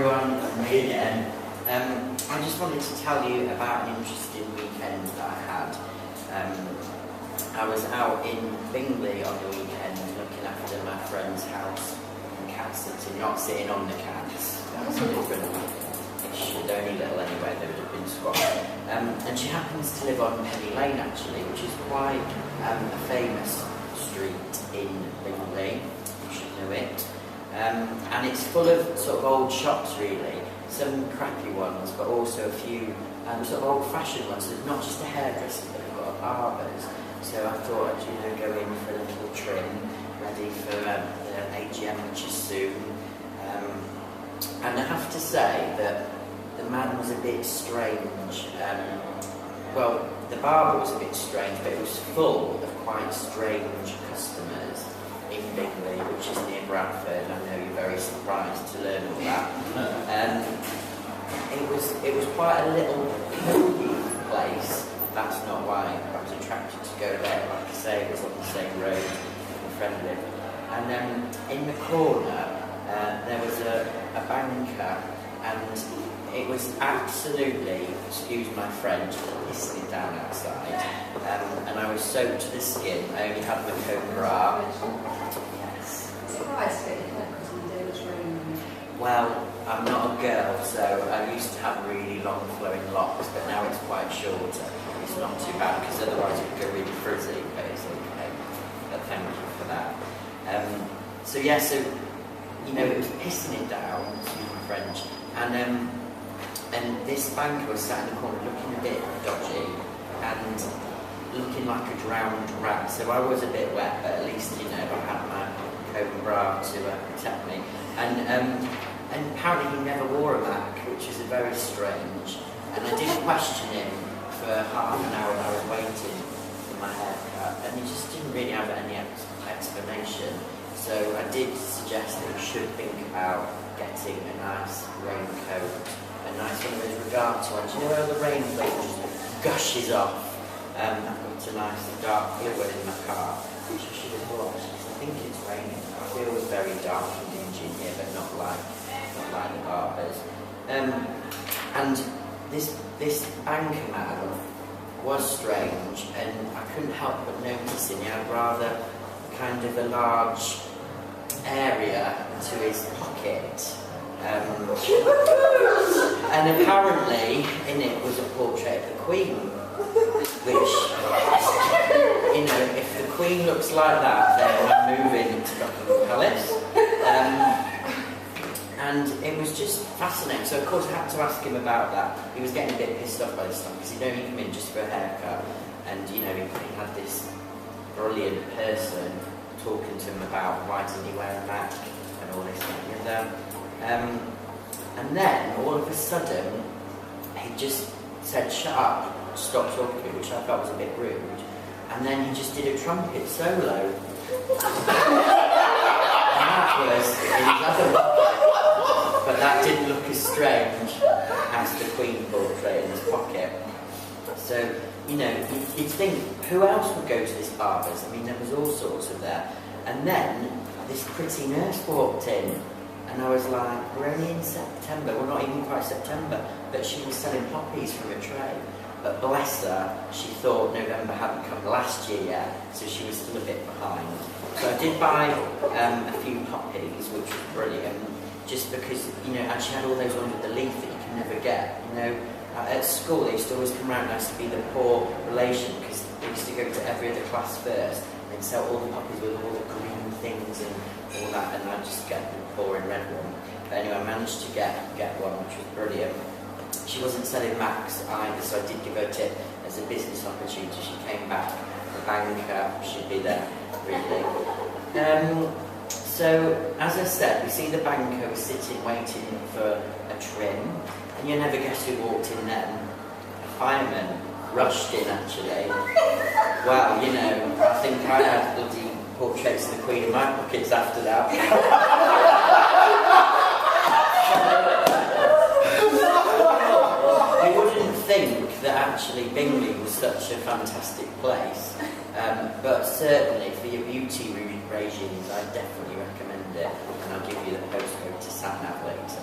everyone, me again. I just wanted to tell you about an interesting weekend that I had. I was out in Bingley on the weekend looking after my friend's house and cat sitting, not sitting on the cats. That's a different issue. They're only little anyway, they would have been squashed. And she happens to live on Penny Lane actually, which is quite a famous street in Bingley. You should know it. And it's full of sort of old shops really, some crappy ones, but also a few sort of old-fashioned ones. So it's not just a hairdresser, but they've got barbers. So I thought I'd go in for a little trim, ready for the AGM, which is soon. And I have to say that the man was a bit strange. Well, the barber was a bit strange, but it was full of quite strange customers in Bingley, which is near Bradford. I know you're very surprised to learn all that. It was quite a little hilly place. That's not why I was attracted to go there. Like I say, it was on the same road my friend lived. And in the corner there was a banker, and it was absolutely, excuse my French, pissing it down outside. And I was soaked to the skin. I only had my coat bra. Yes. Well, I'm not a girl, so I used to have really long flowing locks, but now it's quite shorter. It's not too bad, because otherwise it would go really frizzy, but it's okay. But thank you for that. So yeah, so, it was pissing it down, excuse my French, and this banker was sat in the corner looking a bit dodgy, and looking like a drowned rat. So I was a bit wet, but at least, I had my coat and bra to protect me. And apparently he never wore a Mac, which is very strange. And I did question him for half an hour when I was waiting for my haircut, and he just didn't really have any explanation. So I did suggest that we should think about getting a nice raincoat, a nice one of those regatta ones. You know where the rain just gushes off? I've got a nice dark blue one in my car, which I should have bought, because I think it's raining. It feels very dark and dingy in here, but not like the barbers. And this banker man was strange, and I couldn't help but noticing he had rather kind of a large area to his pocket. And apparently in it was a portrait of the Queen, which, if the Queen looks like that, then I'm moving to Buckingham Palace. And it was just fascinating. So of course I had to ask him about that. He was getting a bit pissed off by this time, because he'd only come in just for a haircut, and he had this brilliant person talking to him about why didn't he wear a Mac and all this and that. And then all of a sudden he just said, "Shut up, stop talking to me," which I felt was a bit rude. And then he just did a trumpet solo. And that was in his other pocket. But that didn't look as strange as the Queen portrait in his pocket. So, you'd think, who else would go to this barber's? I mean, there was all sorts of there. And then this pretty nurse walked in, and I was like, we're only in September, well, not even quite September, but she was selling poppies from a tray. But bless her, she thought November hadn't come last year yet, so she was still a bit behind. So I did buy a few poppies, which was brilliant, just because, and she had all those ones with the leaf that you can never get, At school, they used to always come around, and I used to be the poor relation, because they used to go to every other class first, and sell all the poppies with all the green things and all that, and I'd just get the boring red one. But anyway, I managed to get one, which was brilliant. She wasn't selling Macs either, so I did give her a tip as a business opportunity. She came back, the banker should be there, really. So, as I said, we see the banker was sitting waiting for a trim, and you never guess who walked in then. A fireman rushed in, actually. Well, I think I had bloody portraits of the Queen in my pockets after that. You wouldn't think that actually Bingley was such a fantastic place, but certainly for your beauty regimes, I definitely recommend it, and I'll give you the postcode to sat nav later.